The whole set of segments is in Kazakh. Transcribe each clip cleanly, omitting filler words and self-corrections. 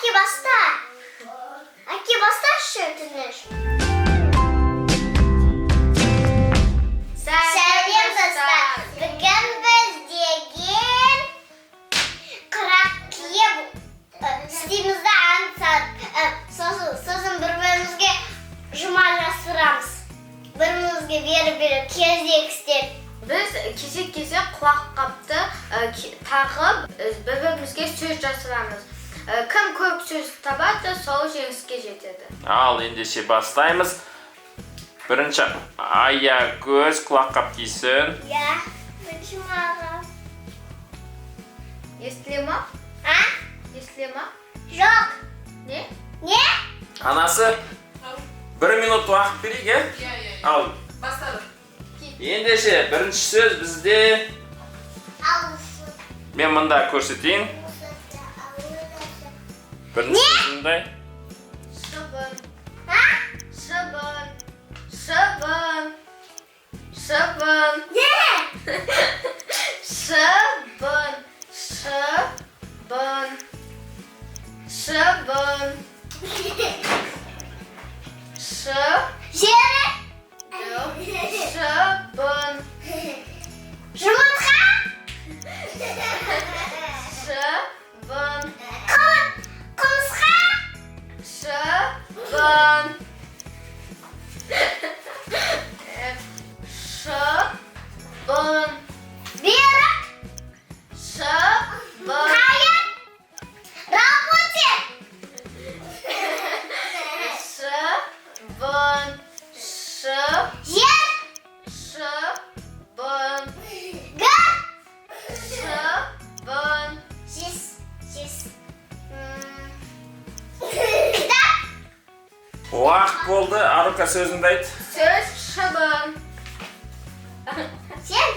Aki basta. Aki basta şörtünür. Selam dostlar. Bugün biz degen Kıraklıya istimizde so'zim bir-birimizga jumalashtiramiz. Bir-birimizga berib kezdik isteb. Biz kechik quloq qopni taqib bir-birimizga so'z yozamiz. Kim ko'p so'z topadi, so'z jengizga yetadi. Al, endişe başlayımız. Birinci aya göz kulak kap giysin. Ya, почему? Если ма? Ha? Если ма? Yok. Ne? Ne? Anası 1 minut vaqt bering, Ya. al. Başladım. Endişe birinci söz bizde. Alırsın. Men bunda ko'rsatayım. Birinci sözünde. Şıbın. Ha? Şıbın. Şıbın. Şıbın. Ne? Şıbın. Şıbın. Şıbın. Jere? Yok. Şıbın. Жұмыртқа? Şıbın. Құмырсқа? Şıbın. Şıbın. Берік? Şıbın. Қайын? Рапунцель? Şıbın. Жер? Şıbın. Гүл? Şıbın. Жез. Кітап? Vaqt oldu. Aruka sözünde ayt. Söz şıbın. Сен?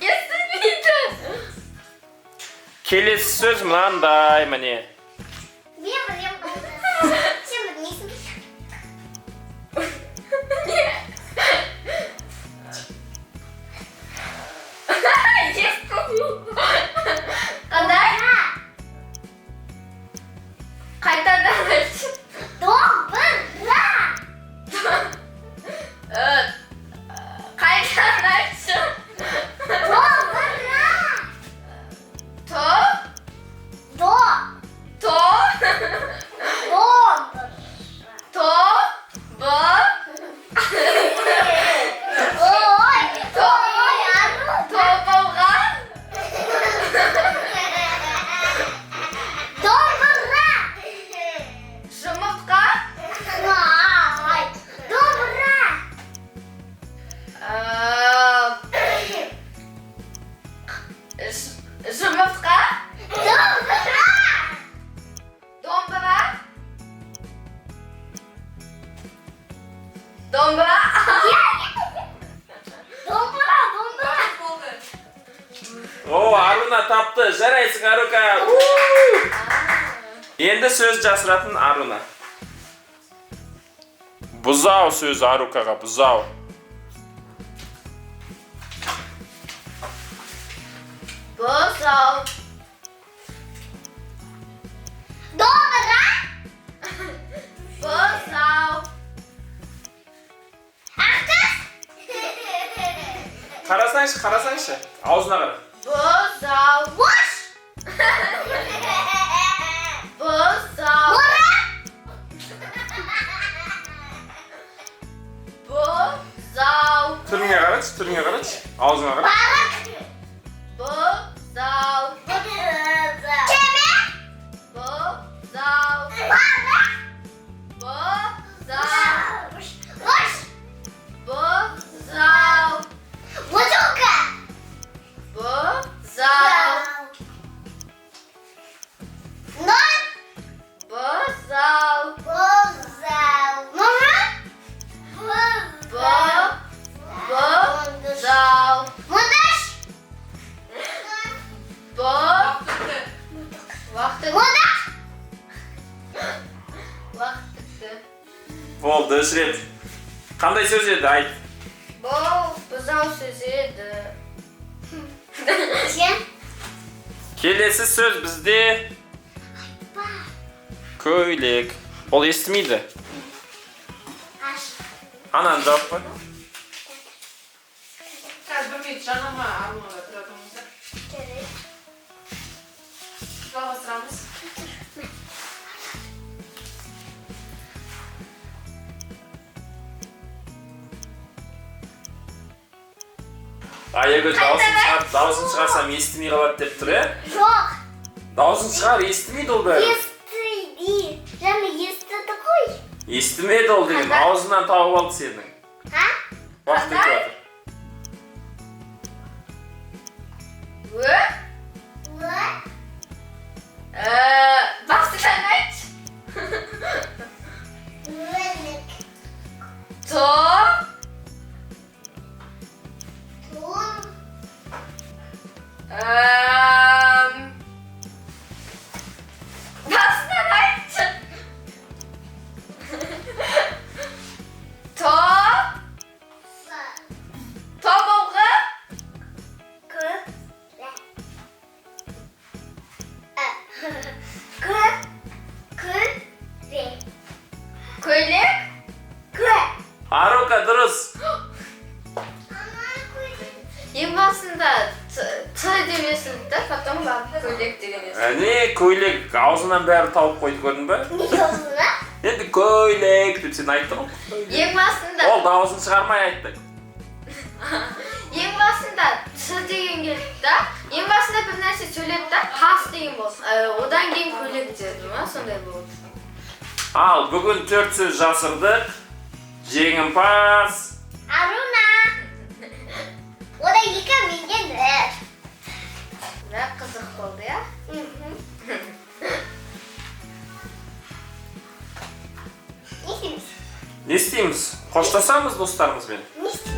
Естімейді. Kelesi söz mınандай mine. Мен білем. Сен білмейсің. Қандай? Қайтадан айтшы. Домбыра. Қайтадан айтшы. Домбыра. То. Домбыра. То. Б. Ой, То. ару. То болған. Домбыра. Жұмыртқа. Ай, домбыра. Жұмыртқа. Домбыра. Домбыра. Домбыра. Домбыра. Vakit oldu. O Aruna taptı. Жарайсың Aruka. Endi söz jasıratın Aruna. Buzao sözü Arukaga, buzao. Бозау. Домбыра. Бозау. Аққыз. Қарасаңшы. Аузына қара. Бозау. Бош. Бозау. Бора. Бозау. Түріңе қарашы. Аузына қара. Барық. Бозау. Кеме. Бозау. Барық. Бозау. Бош. Бозау. Бутылка. Бозау. Ноль. Бозау. Мама. Бозау. Мудаш. Vakit bitti. Вақыт Мудаш. бітті. Болды, үш рет. Қандай сөз еді, айт. Бұл бұзау сөзі еді. Сен? Келесі сөз бізде Көйлек. Ол естімейді. Аш. Ананы жауап қой. Қазір білмейді, жанама армаға тұратыңыздар. Керек. Жалғастырамыз. Аягөз дауысын шығарсам естімей қалады деп тұр, Жоқ. Дауысын шығар, естімейді ол бәрі. Естіді. Және естіді ғой. Естімеді ол деген, аузынан тауып алды сенің. Ха? Уақыт өтіп жатыр. Ө? Ө? Бастықтан айт. Өлік. То. Тун. Бастықтан айт. То. Са. Тобылғы. Көп. Көп. Көре. Көйлек. Көп. Арука, дұрыс. Ана көйлек. Ең басында Т деп естілді, потом көйлек деген естілді. Әне, көйлек аузынан бәрі тауып қойды, көрдің бе? Неге осына? Енді көйлек деп сен айттың ғой. Ең басында Ол дауысын шығармай айтты. Ең басында Т деген келді да, ең басында бір нәрсе сөйледі да, тас деген болды. Одан кейін көйлек деді ма, сондай болды. Ал, бүгін 4 сөз жасырдық. Жеңімпаз. Аруна. Ода екі менен бір. Бірақ қызық болды, я? Не істейміз? Не істейміз? Қоштасамыз достарымызбен. Не істейміз?